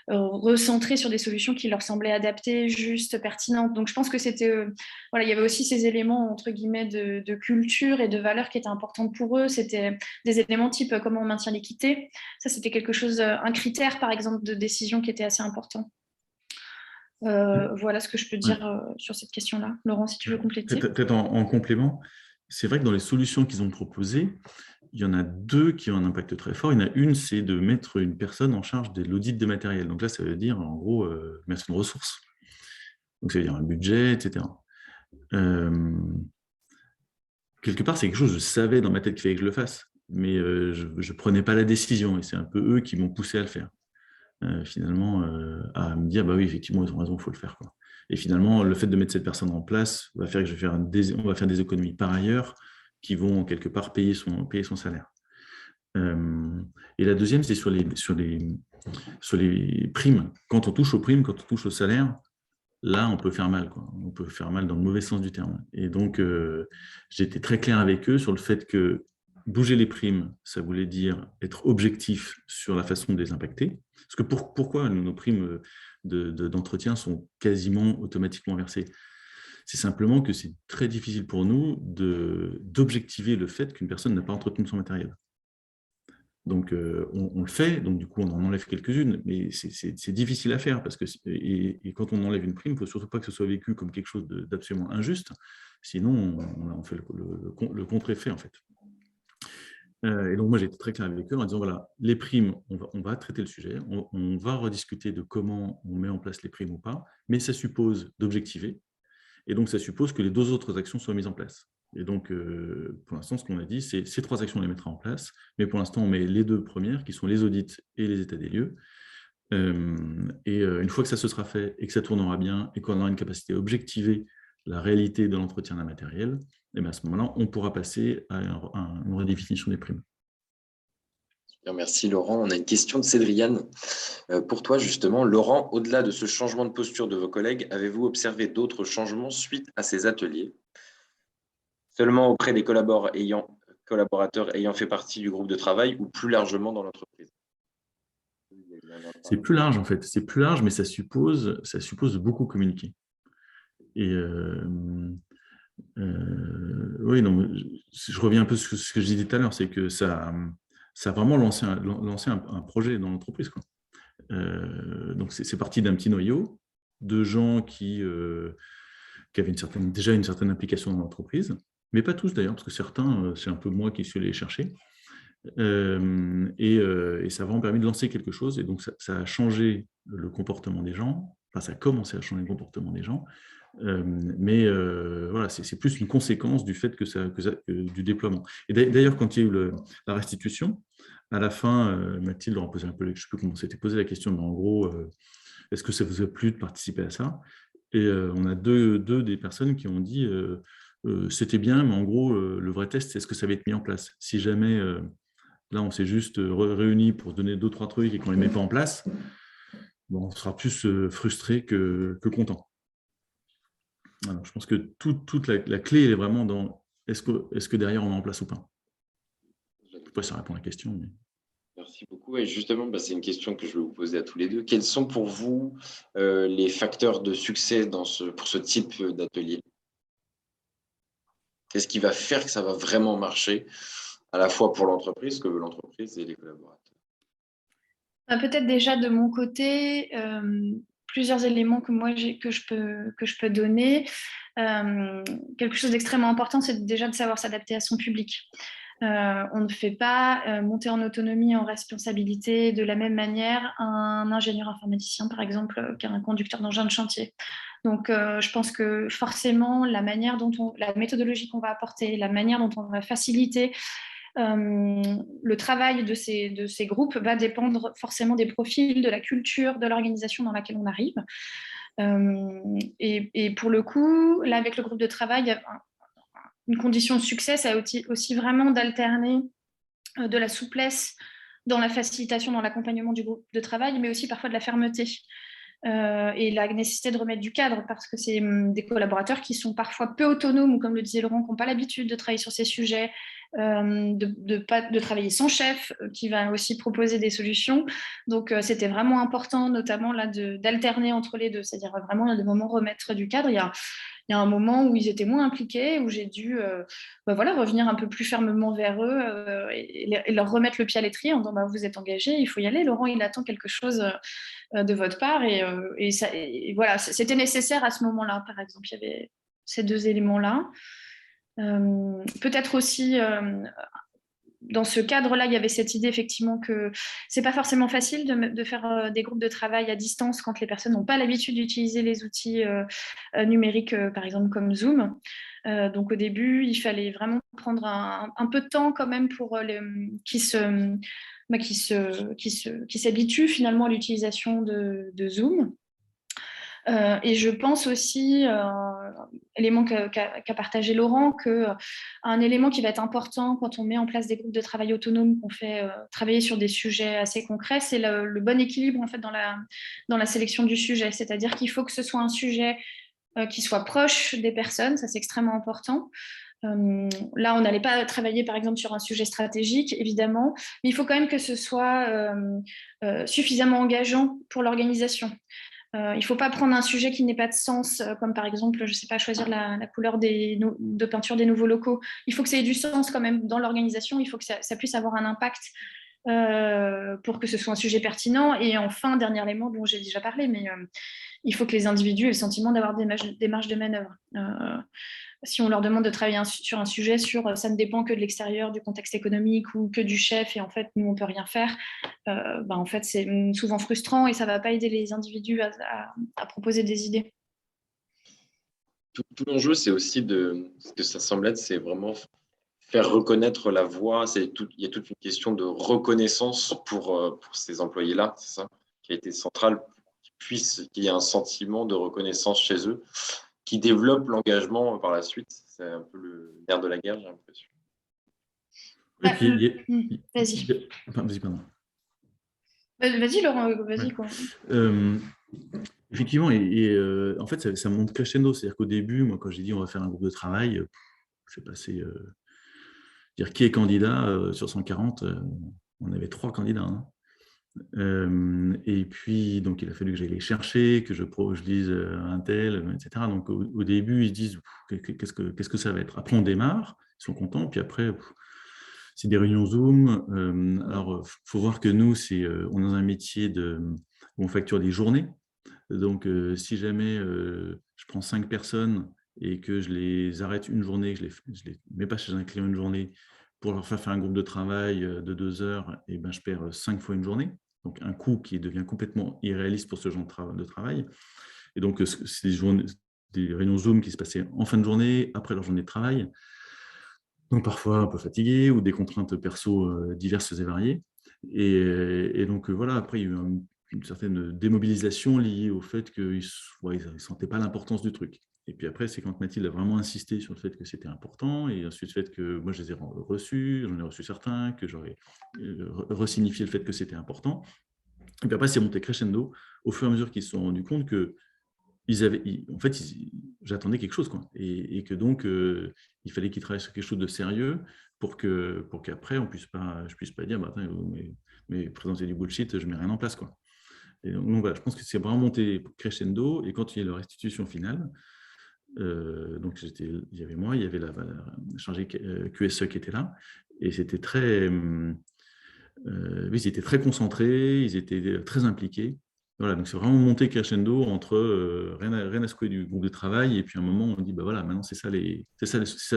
recentrés sur des solutions qui leur semblaient adaptées, justes, pertinentes. Donc je pense que c'était, voilà, il y avait aussi ces éléments entre guillemets de culture et de valeurs qui étaient importantes pour eux. C'était des éléments type comment on maintient l'équité. Ça, c'était quelque chose, un critère par exemple de décision qui était assez important. Voilà ce que je peux dire sur cette question-là. Laurent, si tu veux compléter. Peut-être en complément, c'est vrai que dans les solutions qu'ils ont proposées, il y en a deux qui ont un impact très fort. Il y en a une, c'est de mettre une personne en charge de l'audit des matériels. Donc là, ça veut dire, en gros, mettre une ressource. Donc ça veut dire un budget, etc. Quelque part, c'est quelque chose que je savais dans ma tête qu'il fallait que je le fasse, mais je ne prenais pas la décision, et c'est un peu eux qui m'ont poussé à le faire. Finalement, à me dire, bah oui, effectivement, ils ont raison, il faut le faire, quoi. Et finalement, le fait de mettre cette personne en place va faire que on va faire des économies par ailleurs qui vont quelque part payer son salaire. Et la deuxième, c'est sur les primes. Quand on touche aux primes, quand on touche au salaire, là, on peut faire mal, quoi. On peut faire mal dans le mauvais sens du terme. Et donc, j'ai été très clair avec eux sur le fait que bouger les primes, ça voulait dire être objectif sur la façon de les impacter. Parce que pourquoi nos primes d'entretien sont quasiment automatiquement versées? C'est simplement que c'est très difficile pour nous d'objectiver le fait qu'une personne n'a pas entretenu son matériel. Donc, on le fait, donc du coup, on en enlève quelques-unes, mais c'est difficile à faire, parce que, et quand on enlève une prime, il ne faut surtout pas que ce soit vécu comme quelque chose d'absolument injuste, sinon on fait le contre-effet, en fait. Et donc, moi, j'ai été très clair avec eux en disant, voilà, les primes, on va traiter le sujet, on va rediscuter de comment on met en place les primes ou pas, mais ça suppose d'objectiver, et donc ça suppose que les deux autres actions soient mises en place. Et donc, pour l'instant, ce qu'on a dit, c'est ces trois actions, on les mettra en place, mais pour l'instant, on met les deux premières, qui sont les audits et les états des lieux. Et une fois que ça se sera fait, et que ça tournera bien, et qu'on aura une capacité à objectiver la réalité de l'entretien d'un matériel, et bien à ce moment-là, on pourra passer à une redéfinition des primes. Super, merci Laurent. On a une question de Cédriane. Pour toi, justement, Laurent, au-delà de ce changement de posture de vos collègues, avez-vous observé d'autres changements suite à ces ateliers? Seulement auprès des collaborateurs ayant fait partie du groupe de travail ou plus largement dans l'entreprise? C'est plus large, en fait. C'est plus large, mais ça suppose de beaucoup communiquer. Et oui, non, je reviens un peu sur ce que je disais tout à l'heure, c'est que ça a vraiment lancé un projet dans l'entreprise, quoi. Donc, c'est parti d'un petit noyau de gens qui avaient déjà une certaine implication dans l'entreprise, mais pas tous d'ailleurs, parce que certains, c'est un peu moi qui suis allé les chercher. Et ça a vraiment permis de lancer quelque chose, et donc ça a changé le comportement des gens, enfin ça a commencé à changer le comportement des gens, mais voilà, c'est plus une conséquence du fait du déploiement. Et d'ailleurs, quand il y a eu la restitution, à la fin, Mathilde leur a posé un peu, je ne sais plus comment c'était posé la question, mais en gros, Est-ce que ça vous a plu de participer à ça? Et on a deux des personnes qui ont dit c'était bien, mais en gros, le vrai test, c'est est-ce que ça va être mis en place. Si jamais, là, on s'est juste réunis pour se donner 2-3 trucs et qu'on ne les met pas en place, bon, on sera plus frustré que content. Voilà, je pense que toute la clé, elle est vraiment dans est-ce que derrière, on met en place ou pas. Je ne sais pas si ça répond à la question. Mais... Merci beaucoup. Et justement, c'est une question que je vais vous poser à tous les deux. Quels sont pour vous les facteurs de succès pour ce type d'atelier? Qu'est-ce qui va faire que ça va vraiment marcher, à la fois pour l'entreprise, que veut l'entreprise et les collaborateurs? Peut-être déjà de mon côté, plusieurs éléments que je peux donner. Quelque chose d'extrêmement important, c'est déjà de savoir s'adapter à son public. On ne fait pas monter en autonomie, en responsabilité de la même manière un ingénieur informaticien, par exemple, qu'un conducteur d'engin de chantier. Donc, je pense que forcément, la méthodologie qu'on va apporter, la manière dont on va faciliter le travail de ces groupes va dépendre forcément des profils, de la culture, de l'organisation dans laquelle on arrive. Et pour le coup, là, avec le groupe de travail, une condition de succès, c'est aussi vraiment d'alterner de la souplesse dans la facilitation, dans l'accompagnement du groupe de travail, mais aussi parfois de la fermeté. Et la nécessité de remettre du cadre, parce que c'est des collaborateurs qui sont parfois peu autonomes, ou comme le disait Laurent, qui n'ont pas l'habitude de travailler sur ces sujets, de travailler sans chef, qui va aussi proposer des solutions. Donc, c'était vraiment important, notamment là, d'alterner entre les deux, c'est-à-dire vraiment, il y a des moments remettre du cadre. Il y a un moment où ils étaient moins impliqués, où j'ai dû revenir un peu plus fermement vers eux et leur remettre le pied à l'étrier en disant vous êtes engagés, il faut y aller. Laurent, il attend quelque chose de votre part. Et voilà, c'était nécessaire à ce moment-là, par exemple. Il y avait ces deux éléments-là. Peut-être aussi, dans ce cadre-là, il y avait cette idée effectivement que c'est pas forcément facile de faire des groupes de travail à distance quand les personnes n'ont pas l'habitude d'utiliser les outils numériques, par exemple comme Zoom. Donc au début, il fallait vraiment prendre un peu de temps quand même pour qui s'habituent finalement à l'utilisation de Zoom. Et je pense aussi, élément qu'a partagé Laurent, qu'un élément qui va être important quand on met en place des groupes de travail autonomes, qu'on fait travailler sur des sujets assez concrets, c'est le bon équilibre en fait, dans la sélection du sujet. C'est-à-dire qu'il faut que ce soit un sujet qui soit proche des personnes, ça c'est extrêmement important. Là, on n'allait pas travailler, par exemple, sur un sujet stratégique, évidemment, mais il faut quand même que ce soit suffisamment engageant pour l'organisation. Il ne faut pas prendre un sujet qui n'ait pas de sens, comme par exemple, je ne sais pas, choisir la couleur de peinture des nouveaux locaux. Il faut que ça ait du sens quand même dans l'organisation, il faut que ça puisse avoir un impact pour que ce soit un sujet pertinent. Et enfin, dernier élément dont j'ai déjà parlé, mais il faut que les individus aient le sentiment d'avoir des marges de manœuvre. Si on leur demande de travailler sur un sujet ça ne dépend que de l'extérieur, du contexte économique ou que du chef, et en fait, nous, on ne peut rien faire, en fait, c'est souvent frustrant et ça ne va pas aider les individus à proposer des idées. Tout l'enjeu, c'est aussi ce que ça semble être, c'est vraiment faire reconnaître la voix. Il y a toute une question de reconnaissance pour ces employés-là, c'est ça, qui a été centrale, qu'il y ait un sentiment de reconnaissance chez eux, qui développe l'engagement par la suite. C'est un peu le nerf de la guerre, j'ai l'impression. Vas-y. Vas-y, pardon. Vas-y, Laurent, vas-y. Quoi. Effectivement, en fait, ça monte crescendo. C'est-à-dire qu'au début, moi, quand j'ai dit on va faire un groupe de travail, j'ai passé dire qui est candidat sur 140, on avait 3 candidats. Hein. Et puis, donc, il a fallu que j'aille les chercher, que je dise un tel, etc. Donc, au début, ils se disent qu'est-ce que ça va être. Après, on démarre, ils sont contents, puis après, c'est des réunions Zoom. Alors, il faut voir que nous, on est dans un métier où on facture des journées. Donc, si jamais je prends 5 personnes et que je les arrête une journée, je les mets pas chez un client une journée pour leur faire un groupe de travail de 2 heures, et ben, je perds 5 fois une journée. Donc, un coût qui devient complètement irréaliste pour ce genre de travail. Et donc, c'est des réunions Zoom qui se passaient en fin de journée, après leur journée de travail. Donc, parfois un peu fatigués ou des contraintes perso diverses et variées. Et donc, voilà, après, il y a eu une certaine démobilisation liée au fait qu'ils ne sentaient pas l'importance du truc. Et puis après, c'est quand Mathilde a vraiment insisté sur le fait que c'était important, et ensuite le fait que moi je les ai reçus, j'en ai reçu certains, que j'aurais resignifié le fait que c'était important. Et puis après, c'est monté crescendo au fur et à mesure qu'ils se sont rendus compte que j'attendais quelque chose, quoi. Et que donc, il fallait qu'ils travaillent sur quelque chose de sérieux pour qu'après, je puisse pas dire, bah, attends, mais présenter du bullshit, je mets rien en place, quoi. Et donc voilà, je pense que c'est vraiment monté crescendo, et quand il y a la restitution finale, donc il y avait moi, il y avait la chargée QSE qui était là, et c'était très... oui, ils étaient très concentrés, ils étaient très impliqués. Voilà, donc c'est vraiment monté crescendo entre rien à secouer du groupe de travail, et puis à un moment on dit bah voilà, maintenant c'est ça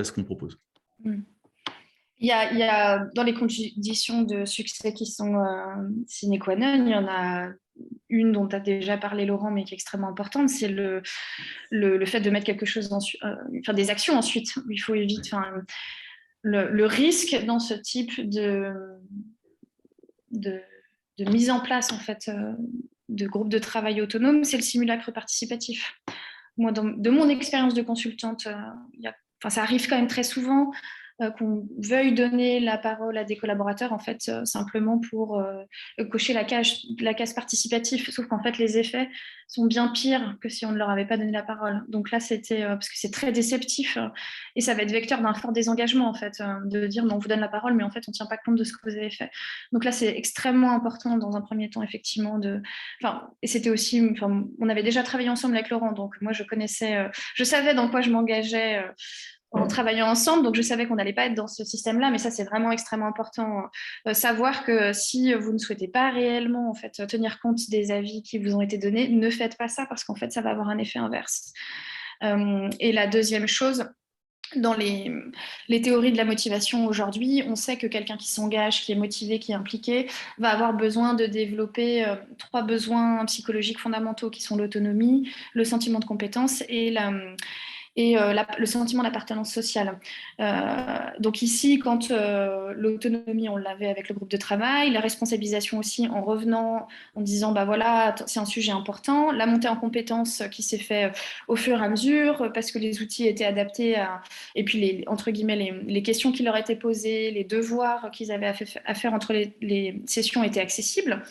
ce qu'on propose. Il y a dans les conditions de succès qui sont sine qua non, il y en a une dont tu as déjà parlé, Laurent, mais qui est extrêmement importante, c'est le fait de mettre quelque chose faire des actions ensuite. Il faut éviter le risque dans ce type de mise en place en fait de groupes de travail autonomes, c'est le simulacre participatif. Moi, de mon expérience de consultante, ça arrive quand même très souvent qu'on veuille donner la parole à des collaborateurs en fait simplement pour cocher la case participative, sauf qu'en fait les effets sont bien pires que si on ne leur avait pas donné la parole. Donc là c'était parce que c'est très déceptif et ça va être vecteur d'un fort désengagement en fait de dire on vous donne la parole mais en fait on ne tient pas compte de ce que vous avez fait. Donc là c'est extrêmement important dans un premier temps effectivement et c'était aussi on avait déjà travaillé ensemble avec Laurent, donc moi je savais dans quoi je m'engageais en travaillant ensemble, donc je savais qu'on n'allait pas être dans ce système-là, mais ça c'est vraiment extrêmement important. Savoir que si vous ne souhaitez pas réellement en fait tenir compte des avis qui vous ont été donnés, ne faites pas ça parce qu'en fait ça va avoir un effet inverse. Et la deuxième chose, dans les théories de la motivation aujourd'hui, on sait que quelqu'un qui s'engage, qui est motivé, qui est impliqué, va avoir besoin de développer 3 besoins psychologiques fondamentaux qui sont l'autonomie, le sentiment de compétence et le sentiment d'appartenance sociale. Donc ici, quand l'autonomie, on l'avait avec le groupe de travail, la responsabilisation aussi en revenant, en disant, bah voilà, c'est un sujet important, la montée en compétences qui s'est fait au fur et à mesure, parce que les outils étaient adaptés et puis entre guillemets, les questions qui leur étaient posées, les devoirs qu'ils avaient à faire entre les sessions étaient accessibles.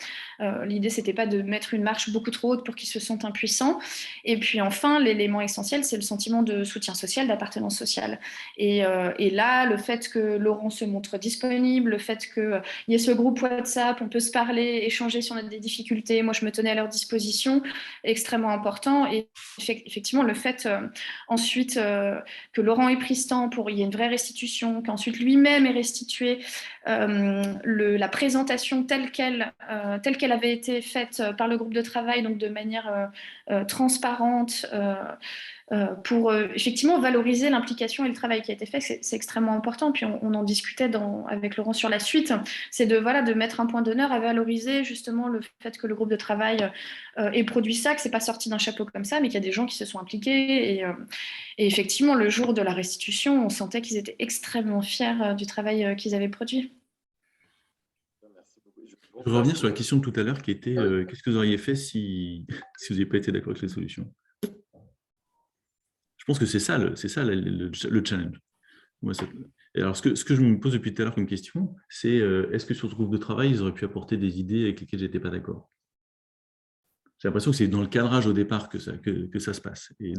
L'idée, c'était pas de mettre une marche beaucoup trop haute pour qu'ils se sentent impuissants. Et puis enfin, l'élément essentiel, c'est le sentiment de soutien social, d'appartenance sociale. Et là, le fait que Laurent se montre disponible, le fait qu'il y ait ce groupe WhatsApp, on peut se parler, échanger si on a des difficultés, moi je me tenais à leur disposition, extrêmement important. Et effectivement, le fait ensuite que Laurent ait pris ce temps pour qu'il y ait une vraie restitution, qu'ensuite lui-même ait restitué la présentation telle qu'elle avait été faite par le groupe de travail, donc de manière transparente, pour effectivement valoriser l'implication et le travail qui a été fait, c'est extrêmement important. Puis on en discutait avec Laurent sur la suite, c'est de mettre un point d'honneur à valoriser justement le fait que le groupe de travail ait produit ça, que c'est pas sorti d'un chapeau comme ça, mais qu'il y a des gens qui se sont impliqués. Et effectivement, le jour de la restitution, on sentait qu'ils étaient extrêmement fiers du travail qu'ils avaient produit. Je veux revenir sur la question de tout à l'heure qui était qu'est-ce que vous auriez fait si vous n'avez pas été d'accord avec les solutions? Je pense que c'est ça le challenge. Moi, alors, ce que je me pose depuis tout à l'heure comme question, c'est est-ce que sur ce groupe de travail, ils auraient pu apporter des idées avec lesquelles je n'étais pas d'accord? J'ai l'impression que c'est dans le cadrage au départ que ça se passe. Et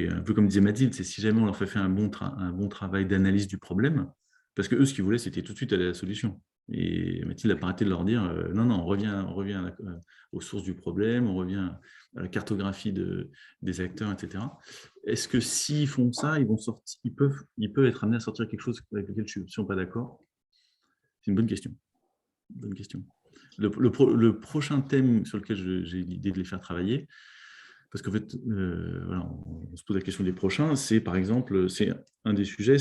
un peu comme disait Mathilde, c'est si jamais on leur fait faire un bon travail d'analyse du problème, parce que eux, ce qu'ils voulaient, c'était tout de suite aller à la solution. Et Mathilde n'a pas arrêté de leur dire non, on revient aux sources du problème, on revient à la cartographie des acteurs, etc. Est-ce que s'ils font ça, ils peuvent être amenés à sortir quelque chose avec lequel je ne suis pas d'accord? C'est une bonne question. Bonne question. Le prochain thème sur lequel j'ai l'idée de les faire travailler, parce qu'en fait, voilà, on se pose la question des prochains, c'est par exemple, c'est un des sujets,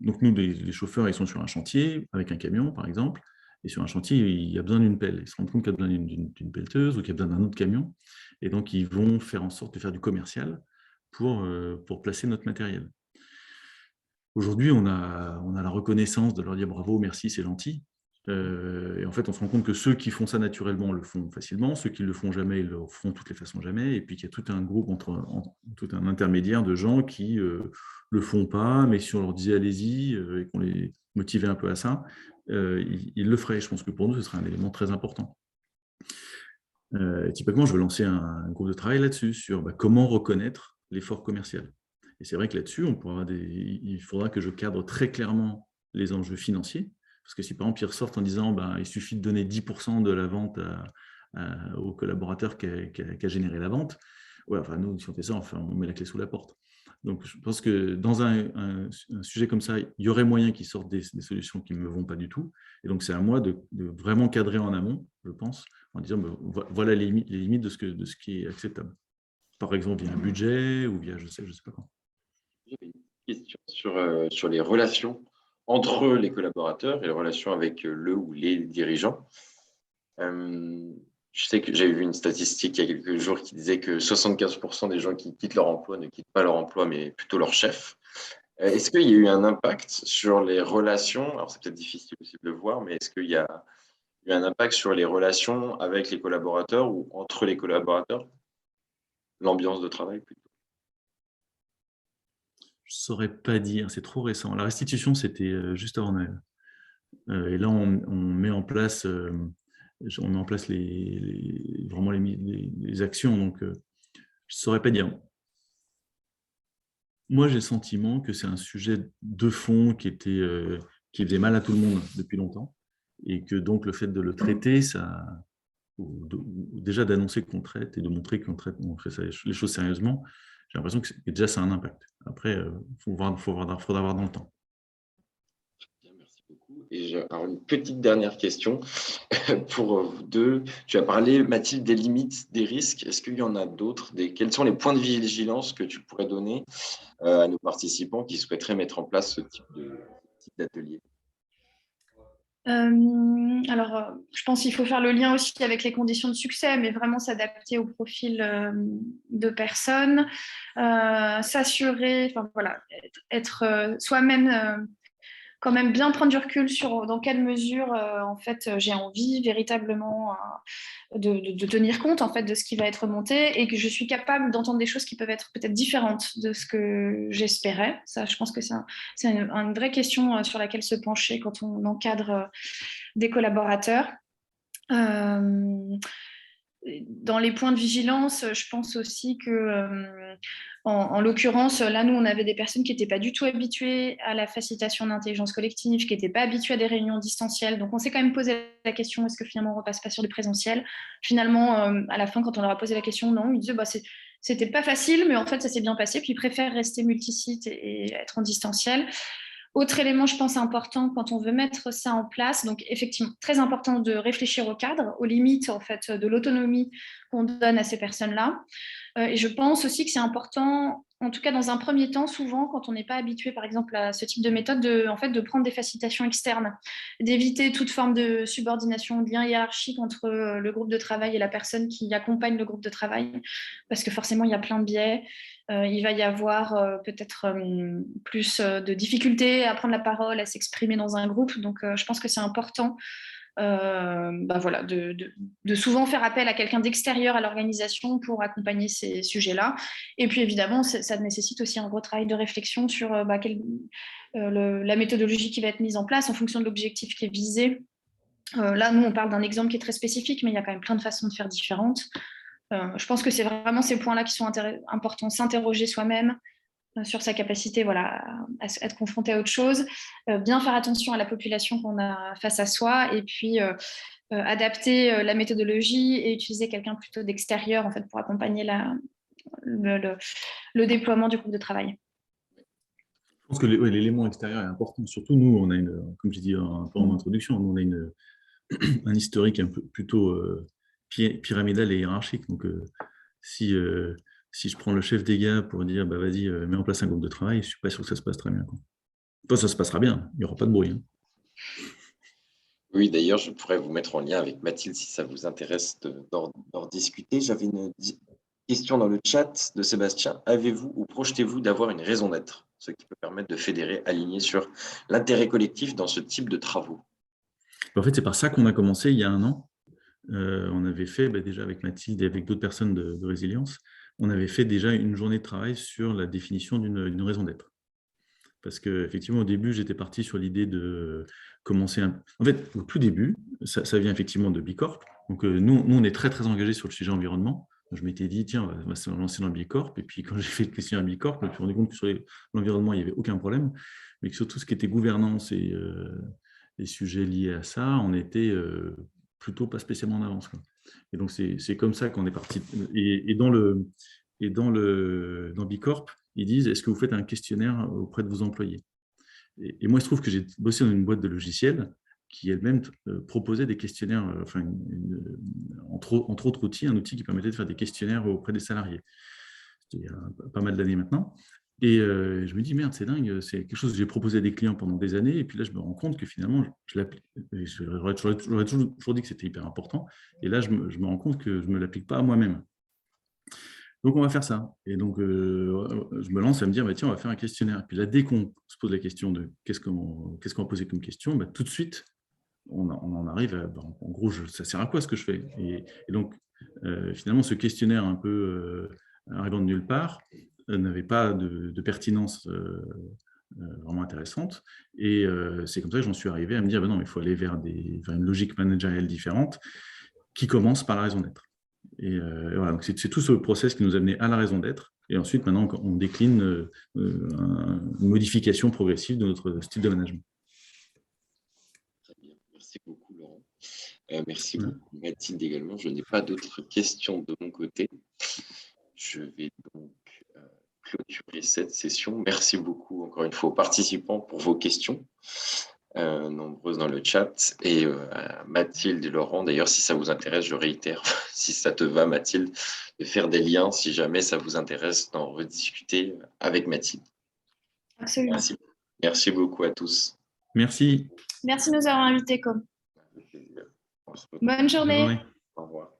donc nous, les chauffeurs, ils sont sur un chantier avec un camion, par exemple, et sur un chantier, il y a besoin d'une pelle. Ils se rendent compte qu'il y a besoin d'une pelleteuse ou qu'il y a besoin d'un autre camion, et donc ils vont faire en sorte de faire du commercial pour placer notre matériel. Aujourd'hui, on a la reconnaissance de leur dire bravo, merci, c'est gentil. Et en fait, on se rend compte que ceux qui font ça naturellement le font facilement, ceux qui ne le font jamais, ils le font de toutes les façons jamais, et puis qu'il y a tout un groupe, tout un intermédiaire de gens qui le font pas, mais si on leur disait allez-y, et qu'on les motivait un peu à ça, ils le feraient. Je pense que pour nous, ce serait un élément très important. Typiquement, je veux lancer un groupe de travail là-dessus, sur comment reconnaître l'effort commercial. Et c'est vrai que là-dessus, il faudra que je cadre très clairement les enjeux financiers, parce que si par exemple ils ressortent en disant il suffit de donner 10% de la vente au collaborateur qui a généré la vente, ouais, enfin, nous, si on fait ça, enfin, on met la clé sous la porte. Donc je pense que dans un sujet comme ça, il y aurait moyen qu'ils sortent des solutions qui ne me vont pas du tout. Et donc c'est à moi de vraiment cadrer en amont, je pense, en disant voilà les limites de ce qui est acceptable. Par exemple, via un budget ou via je sais pas quoi. J'avais une question sur les relations entre les collaborateurs et les relations avec le ou les dirigeants. Je sais que j'avais vu une statistique il y a quelques jours qui disait que 75% des gens qui quittent leur emploi ne quittent pas leur emploi, mais plutôt leur chef. Est-ce qu'il y a eu un impact sur les relations? Alors, c'est peut-être difficile aussi de le voir, mais est-ce qu'il y a eu un impact sur les relations avec les collaborateurs ou entre les collaborateurs? L'ambiance de travail, plutôt. Je ne saurais pas dire, c'est trop récent. La restitution, c'était juste avant Noël. Et là, on met en place, vraiment les actions, donc je ne saurais pas dire. Moi, j'ai le sentiment que c'est un sujet de fond qui faisait mal à tout le monde depuis longtemps, et que donc le fait de le traiter, déjà d'annoncer qu'on traite et de montrer qu'on traite, les choses sérieusement, j'ai l'impression que déjà ça a un impact. Après, faudra voir dans le temps. Bien, merci beaucoup. Et j'ai une petite dernière question pour vous deux. Tu as parlé, Mathilde, des limites, des risques. Est-ce qu'il y en a d'autres? Quels sont les points de vigilance que tu pourrais donner à nos participants qui souhaiteraient mettre en place ce type d'atelier? Alors, je pense qu'il faut faire le lien aussi avec les conditions de succès, mais vraiment s'adapter au profil de personnes, s'assurer, enfin voilà, être soi-même, quand même bien prendre du recul sur dans quelle mesure en fait j'ai envie véritablement de tenir compte en fait de ce qui va être monté et que je suis capable d'entendre des choses qui peuvent être peut-être différentes de ce que j'espérais. Ça, je pense que c'est une vraie question sur laquelle se pencher quand on encadre des collaborateurs. Dans les points de vigilance, je pense aussi que, en l'occurrence, là, nous, on avait des personnes qui n'étaient pas du tout habituées à la facilitation d'intelligence collective, qui n'étaient pas habituées à des réunions distancielles. Donc, on s'est quand même posé la question, est-ce que finalement, on ne repasse pas sur du présentiel? Finalement, à la fin, quand on leur a posé la question, non, ils disaient, c'était pas facile, mais en fait, ça s'est bien passé. Puis, ils préfèrent rester multisite et être en distanciel. Autre élément, je pense, important quand on veut mettre ça en place, donc effectivement, très important de réfléchir au cadre, aux limites en fait, de l'autonomie qu'on donne à ces personnes-là. Et je pense aussi que c'est important, en tout cas dans un premier temps, souvent quand on n'est pas habitué par exemple à ce type de méthode, de prendre des facilitations externes, d'éviter toute forme de subordination, de lien hiérarchique entre le groupe de travail et la personne qui accompagne le groupe de travail, parce que forcément il y a plein de biais. Il va y avoir peut-être plus de difficultés à prendre la parole, à s'exprimer dans un groupe. Donc, je pense que c'est important voilà, de souvent faire appel à quelqu'un d'extérieur à l'organisation pour accompagner ces sujets-là. Et puis, évidemment, ça nécessite aussi un gros travail de réflexion sur la méthodologie qui va être mise en place en fonction de l'objectif qui est visé. Là, nous, on parle d'un exemple qui est très spécifique, mais il y a quand même plein de façons de faire différentes. Je pense que c'est vraiment ces points-là qui sont importants. S'interroger soi-même sur sa capacité voilà, à être confronté à autre chose, bien faire attention à la population qu'on a face à soi et puis adapter la méthodologie et utiliser quelqu'un plutôt d'extérieur en fait, pour accompagner le déploiement du groupe de travail. Je pense que l'élément extérieur est important. Surtout, nous, on a comme j'ai dit un peu en introduction, nous, on a un historique un peu plutôt pyramidal et hiérarchique. Donc, si je prends le chef des gars pour dire vas-y, mets en place un groupe de travail, je ne suis pas sûr que ça se passe très bien. Enfin, ça se passera bien, il n'y aura pas de bruit. Hein. Oui, d'ailleurs, je pourrais vous mettre en lien avec Mathilde si ça vous intéresse d'en discuter. J'avais une question dans le chat de Sébastien. Avez-vous ou projetez-vous d'avoir une raison d'être, ce qui peut permettre de fédérer, aligner sur l'intérêt collectif dans ce type de travaux? En fait, c'est par ça qu'on a commencé il y a 1 an. On avait fait, déjà avec Mathilde et avec d'autres personnes de résilience, on avait fait déjà une journée de travail sur la définition d'une raison d'être. Parce qu'effectivement, au début, j'étais parti sur l'idée de commencer En fait, au tout début, ça vient effectivement de Bicorp. Donc, nous, on est très, très engagés sur le sujet environnement. Je m'étais dit, tiens, on va se lancer dans Bicorp. Et puis, quand j'ai fait le questionnaire Bicorp, je me suis rendu compte que sur l'environnement, il n'y avait aucun problème. Mais que sur tout ce qui était gouvernance et les sujets liés à ça, on était plutôt pas spécialement en avance, quoi. Et donc, c'est comme ça qu'on est parti. Et dans Bicorp, ils disent, est-ce que vous faites un questionnaire auprès de vos employés? Et moi, il se trouve que j'ai bossé dans une boîte de logiciels qui elle-même proposait des questionnaires, entre autres outils, un outil qui permettait de faire des questionnaires auprès des salariés. C'était il y a pas mal d'années maintenant. Et je me dis, merde, c'est dingue, c'est quelque chose que j'ai proposé à des clients pendant des années, et puis là, je me rends compte que finalement, j'aurais toujours dit que c'était hyper important, et là, je me rends compte que je ne me l'applique pas à moi-même. Donc, on va faire ça. Et donc, je me lance à me dire, tiens, on va faire un questionnaire. Et puis là, dès qu'on se pose la question de qu'est-ce qu'on va poser comme question, tout de suite, on en arrive à, en gros, ça sert à quoi ce que je fais? Et donc, finalement, ce questionnaire un peu arrivant de nulle part n'avait pas de pertinence vraiment intéressante. Et c'est comme ça que j'en suis arrivé à me dire, non, mais il faut aller vers une logique managériale différente qui commence par la raison d'être. Et voilà, donc c'est tout ce process qui nous a amené à la raison d'être. Et ensuite, maintenant, on décline une modification progressive de notre style de management. Très bien. Merci beaucoup, Laurent. Merci beaucoup, Mathilde, également. Je n'ai pas d'autres questions de mon côté. Je vais donc clôturer cette session. Merci beaucoup, encore une fois, aux participants pour vos questions. Nombreuses dans le chat, et Mathilde et Laurent, d'ailleurs, si ça vous intéresse, je réitère, si ça te va, Mathilde, de faire des liens si jamais ça vous intéresse d'en rediscuter avec Mathilde. Absolument. Merci beaucoup à tous. Merci. Merci de nous avoir invités, Com. Bonne journée. Au revoir.